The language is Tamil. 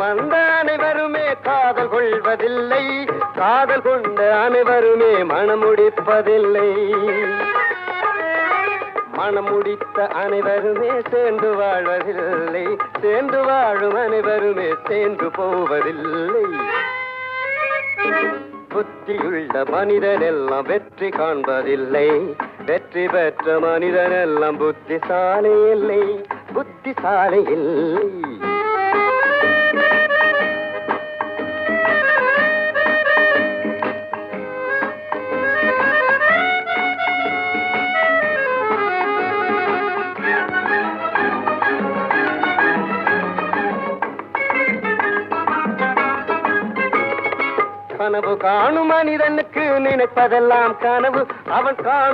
வந்த அனைவருமே காதல் கொள்வதில்லை, காதல் கொண்ட அனைவருமே மணமுடிப்பதில்லை. மணமுடித்த அனைவருமே சேர்ந்து வாழ்வதில்லை, சேர்ந்து வாழும் அனைவருமே சேர்ந்து போவதில்லை. புத்தியுள்ள மனிதனெல்லாம் வெற்றி காண்பதில்லை, வெற்றி பெற்ற மனிதனெல்லாம் புத்திசாலி இல்லை, புத்திசாலி இல்லை. கனவு காணும் மனிதனுக்கு நினைப்பதெல்லாம் கனவு, அவன் காணும்